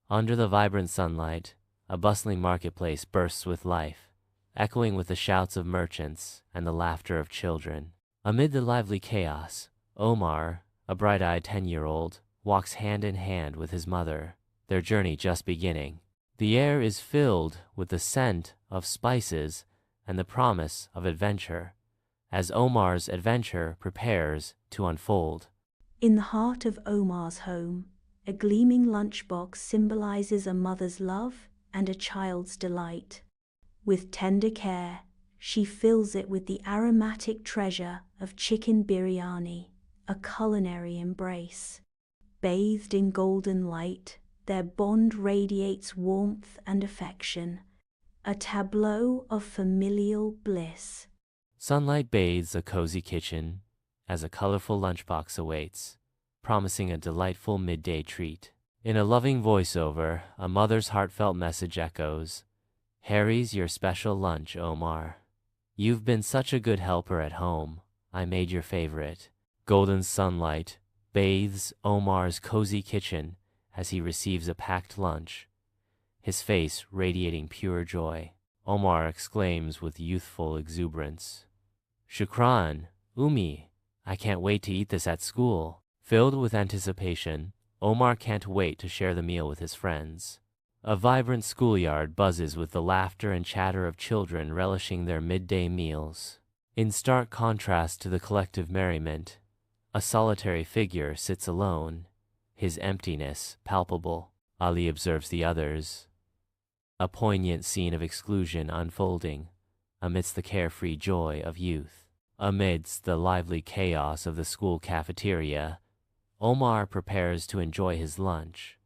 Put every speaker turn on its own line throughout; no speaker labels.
Under the vibrant sunlight, a bustling marketplace bursts with life, echoing with the shouts of merchants and the laughter of children. Amid the lively chaos, Omar, a bright-eyed 10-year-old, walks hand in hand with his mother, their journey just beginning. The air is filled with the scent of spices and the promise of adventure, as Omar's adventure prepares to unfold.
In the heart of Omar's home, a gleaming lunchbox symbolizes a mother's love and a child's delight. With tender care, she fills it with the aromatic treasure of chicken biryani, a culinary embrace. Bathed in golden light, their bond radiates warmth and affection, a tableau of familial bliss.
Sunlight bathes a cozy kitchen as a colorful lunchbox awaits, promising a delightful midday treat. In a loving voiceover, a mother's heartfelt message echoes, "Harry's your special lunch, Omar. You've been such a good helper at home. I made your favorite." Golden sunlight bathes Omar's cozy kitchen as he receives a packed lunch, his face radiating pure joy. Omar exclaims with youthful exuberance, "Shukran, Umi, I can't wait to eat this at school." Filled with anticipation, Omar can't wait to share the meal with his friends. A vibrant schoolyard buzzes with the laughter and chatter of children relishing their midday meals. In stark contrast to the collective merriment, a solitary figure sits alone, his emptiness palpable. Ali observes the others, a poignant scene of exclusion unfolding amidst the carefree joy of youth. Amidst the lively chaos of the school cafeteria, Omar prepares to enjoy his lunch,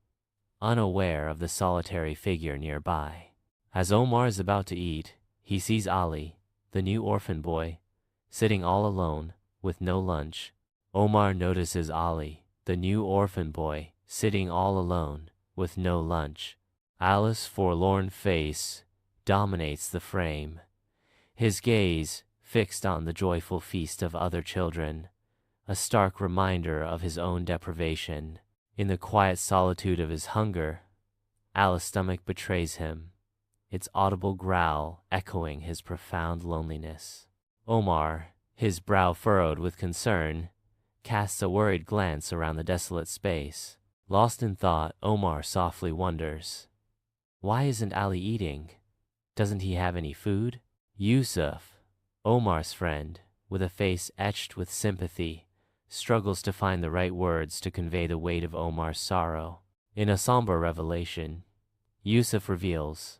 unaware of the solitary figure nearby. As Omar is about to eat, he sees Ali, the new orphan boy, sitting all alone with no lunch. Omar notices Ali, the new orphan boy, sitting all alone with no lunch. Ali's forlorn face dominates the frame, his gaze fixed on the joyful feast of other children, a stark reminder of his own deprivation. In the quiet solitude of his hunger, Ali's stomach betrays him, its audible growl echoing his profound loneliness. Omar, his brow furrowed with concern, casts a worried glance around the desolate space. Lost in thought, Omar softly wonders, "Why isn't Ali eating? Doesn't he have any food?" Yusuf, Omar's friend, with a face etched with sympathy, struggles to find the right words to convey the weight of Omar's sorrow. In a somber revelation, Yusuf reveals,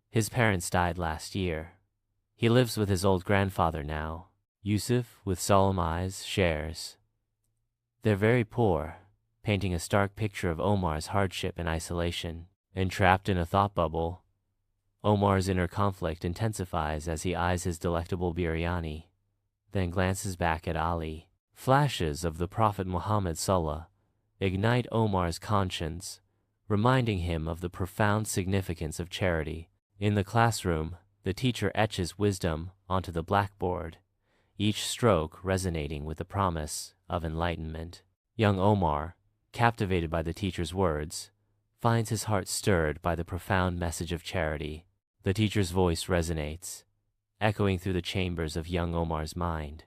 his parents died last year. He lives with his old grandfather now. Yusuf, with solemn eyes, shares, "They're very poor," painting a stark picture of Omar's hardship and isolation. Entrapped in a thought bubble, Omar's inner conflict intensifies as he eyes his delectable biryani, then glances back at Ali. Flashes of the Prophet Muhammad Sallallahu ignite Omar's conscience, reminding him of the profound significance of charity. In the classroom, the teacher etches wisdom onto the blackboard, each stroke resonating with the promise of enlightenment. Young Omar, captivated by the teacher's words, finds his heart stirred by the profound message of charity. The teacher's voice resonates, echoing through the chambers of young Omar's mind,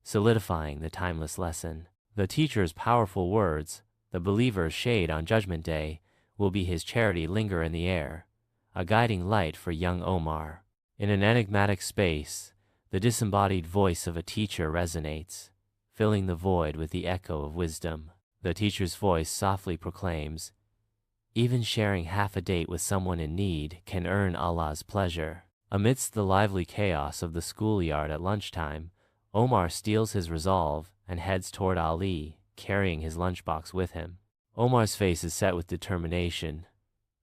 solidifying the timeless lesson. The teacher's powerful words, "The believer's shade on Judgment Day," will be his charity linger in the air, a guiding light for young Omar. In an enigmatic space, the disembodied voice of a teacher resonates, filling the void with the echo of wisdom. The teacher's voice softly proclaims, "Even sharing half a date with someone in need can earn Allah's pleasure." Amidst the lively chaos of the schoolyard at lunchtime, Omar steels his resolve and heads toward Ali, carrying his lunchbox with him. Omar's face is set with determination,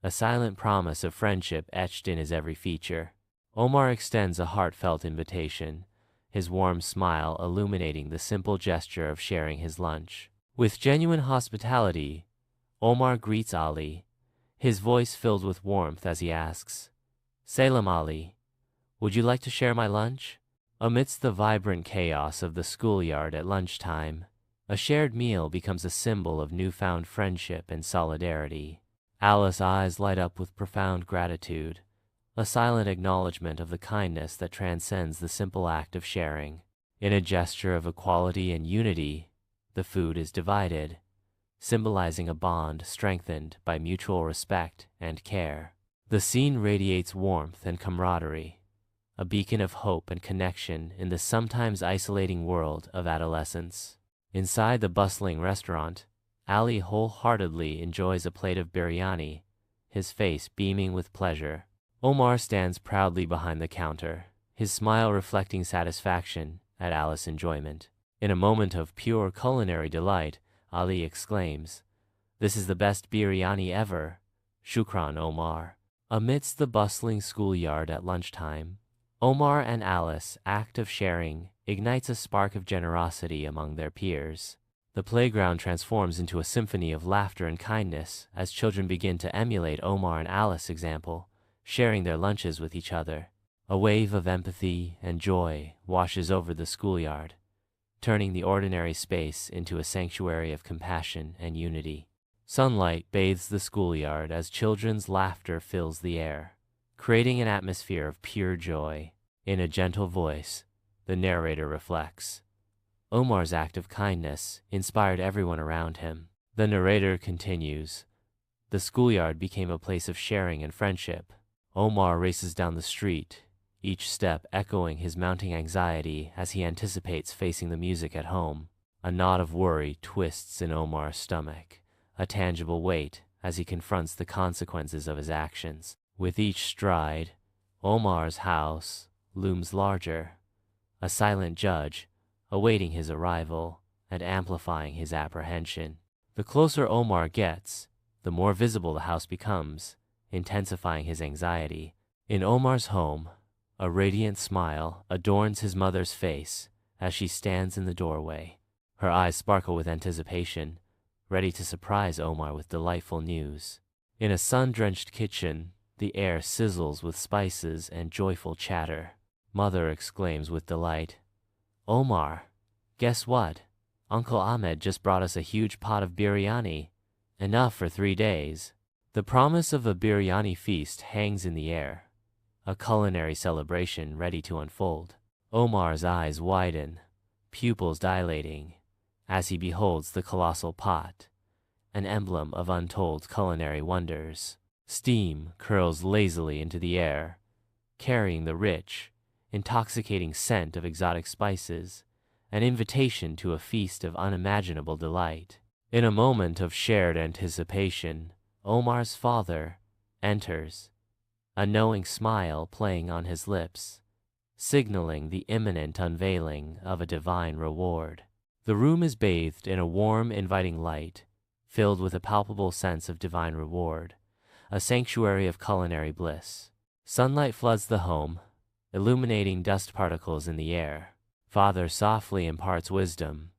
a silent promise of friendship etched in his every feature. Omar extends a heartfelt invitation, his warm smile illuminating the simple gesture of sharing his lunch. With genuine hospitality, Omar greets Ali, his voice filled with warmth as he asks, "Salam Ali, would you like to share my lunch?" Amidst the vibrant chaos of the schoolyard at lunchtime, a shared meal becomes a symbol of newfound friendship and solidarity. Alice's eyes light up with profound gratitude, a silent acknowledgement of the kindness that transcends the simple act of sharing. In a gesture of equality and unity, the food is divided, symbolizing a bond strengthened by mutual respect and care. The scene radiates warmth and camaraderie, a beacon of hope and connection in the sometimes isolating world of adolescence. Inside the bustling restaurant, Ali wholeheartedly enjoys a plate of biryani, his face beaming with pleasure. Omar stands proudly behind the counter, his smile reflecting satisfaction at Alice's enjoyment. In a moment of pure culinary delight, Ali exclaims, "This is the best biryani ever. Shukran, Omar." Amidst the bustling schoolyard at lunchtime, Omar and Alice's act of sharing ignites a spark of generosity among their peers. The playground transforms into a symphony of laughter and kindness as children begin to emulate Omar and Alice's example, sharing their lunches with each other. A wave of empathy and joy washes over the schoolyard, turning the ordinary space into a sanctuary of compassion and unity. Sunlight bathes the schoolyard as children's laughter fills the air, creating an atmosphere of pure joy. In a gentle voice, the narrator reflects, Omar's act of kindness inspired everyone around him. The narrator continues, the schoolyard became a place of sharing and friendship. Omar races down the street, each step echoing his mounting anxiety as he anticipates facing the music at home. A knot of worry twists in Omar's stomach, a tangible weight as he confronts the consequences of his actions. With each stride, Omar's house looms larger, a silent judge awaiting his arrival and amplifying his apprehension. The closer Omar gets, the more visible the house becomes, intensifying his anxiety. In Omar's home, a radiant smile adorns his mother's face as she stands in the doorway. Her eyes sparkle with anticipation, ready to surprise Omar with delightful news. In a sun-drenched kitchen, the air sizzles with spices and joyful chatter. Mother exclaims with delight, "Omar, guess what? Uncle Ahmed just brought us a huge pot of biryani, enough for 3 days." The promise of a biryani feast hangs in the air, a culinary celebration ready to unfold. Omar's eyes widen, pupils dilating, as he beholds the colossal pot, an emblem of untold culinary wonders. Steam curls lazily into the air, carrying the rich, intoxicating scent of exotic spices, an invitation to a feast of unimaginable delight. In a moment of shared anticipation, Omar's father enters, a knowing smile playing on his lips, signaling the imminent unveiling of a divine reward. The room is bathed in a warm, inviting light, filled with a palpable sense of divine reward, a sanctuary of culinary bliss. Sunlight floods the home, illuminating dust particles in the air. Father softly imparts wisdom,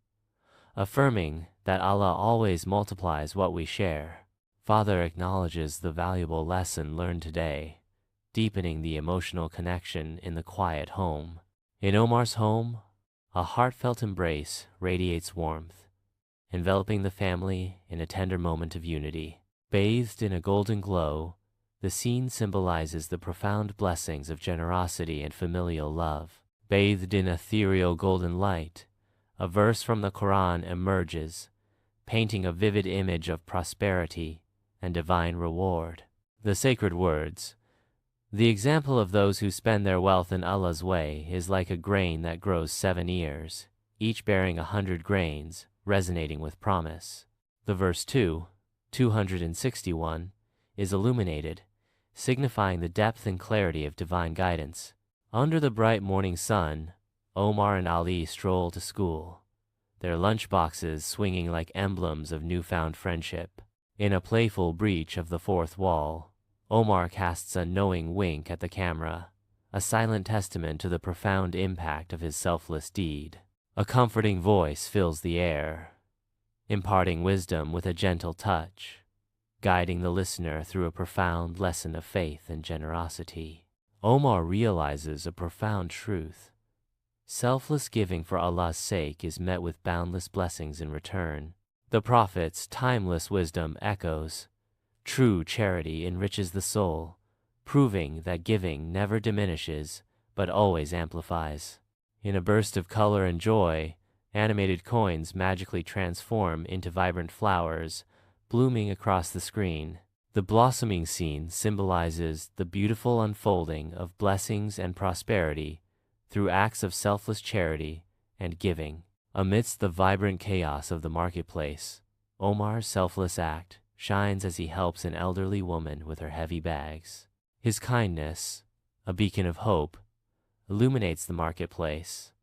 affirming that Allah always multiplies what we share. Father acknowledges the valuable lesson learned today, deepening the emotional connection in the quiet home. In Omar's home, a heartfelt embrace radiates warmth, enveloping the family in a tender moment of unity. Bathed in a golden glow, the scene symbolizes the profound blessings of generosity and familial love. Bathed in ethereal golden light, a verse from the Quran emerges, painting a vivid image of prosperity and divine reward. The sacred words, "The example of those who spend their wealth in Allah's way is like a grain that grows 7 ears, each bearing 100 grains, resonating with promise." The verse 261, is illuminated, signifying the depth and clarity of divine guidance. Under the bright morning sun, Omar and Ali stroll to school, their lunchboxes swinging like emblems of newfound friendship. In a playful breach of the fourth wall, Omar casts a knowing wink at the camera, a silent testament to the profound impact of his selfless deed. A comforting voice fills the air, imparting wisdom with a gentle touch, guiding the listener through a profound lesson of faith and generosity. Omar realizes a profound truth. Selfless giving for Allah's sake is met with boundless blessings in return. The Prophet's timeless wisdom echoes, True charity enriches the soul, proving that giving never diminishes, but always amplifies. In a burst of color and joy, animated coins magically transform into vibrant flowers, blooming across the screen. The blossoming scene symbolizes the beautiful unfolding of blessings and prosperity through acts of selfless charity and giving. Amidst the vibrant chaos of the marketplace, Omar's selfless act shines as he helps an elderly woman with her heavy bags. His kindness, a beacon of hope, illuminates the marketplace,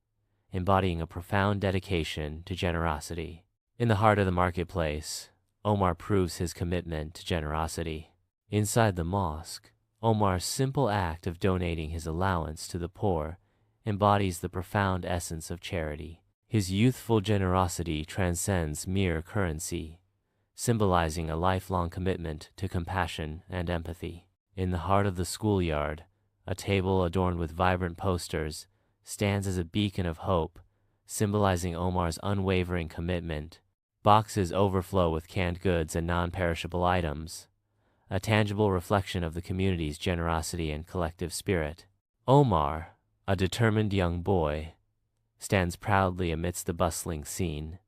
embodying a profound dedication to generosity. In the heart of the marketplace, Omar proves his commitment to generosity. Inside the mosque, Omar's simple act of donating his allowance to the poor embodies the profound essence of charity. His youthful generosity transcends mere currency, symbolizing a lifelong commitment to compassion and empathy. In the heart of the schoolyard, a table adorned with vibrant posters stands as a beacon of hope, symbolizing Omar's unwavering commitment. Boxes overflow with canned goods and non-perishable items, a tangible reflection of the community's generosity and collective spirit. Omar, a determined young boy, stands proudly amidst the bustling scene,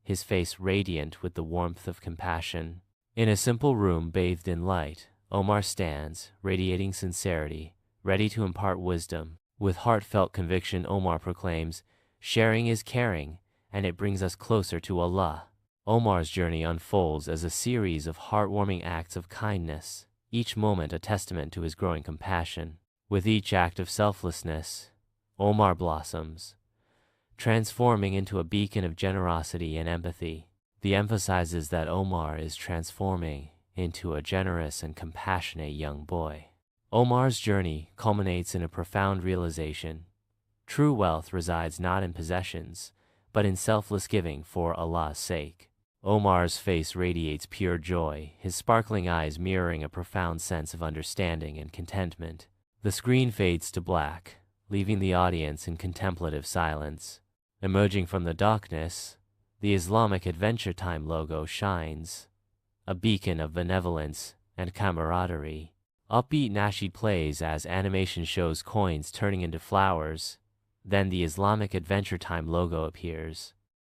his face radiant with the warmth of compassion. In a simple room bathed in light, Omar stands, radiating sincerity, ready to impart wisdom. With heartfelt conviction, Omar proclaims, "Sharing is caring, and it brings us closer to Allah." Omar's journey unfolds as a series of heartwarming acts of kindness, each moment a testament to his growing compassion. With each act of selflessness, Omar blossoms, transforming into a beacon of generosity and empathy. The emphasizes that Omar is transforming into a generous and compassionate young boy. Omar's journey culminates in a profound realization. True wealth resides not in possessions, but in selfless giving for Allah's sake. Omar's face radiates pure joy, his sparkling eyes mirroring a profound sense of understanding and contentment. The screen fades to black, leaving the audience in contemplative silence. Emerging from the darkness, the Islamic Adventure Time logo shines, a beacon of benevolence and camaraderie. Upbeat nasheed plays as animation shows coins turning into flowers. Then the Islamic Adventure Time logo appears,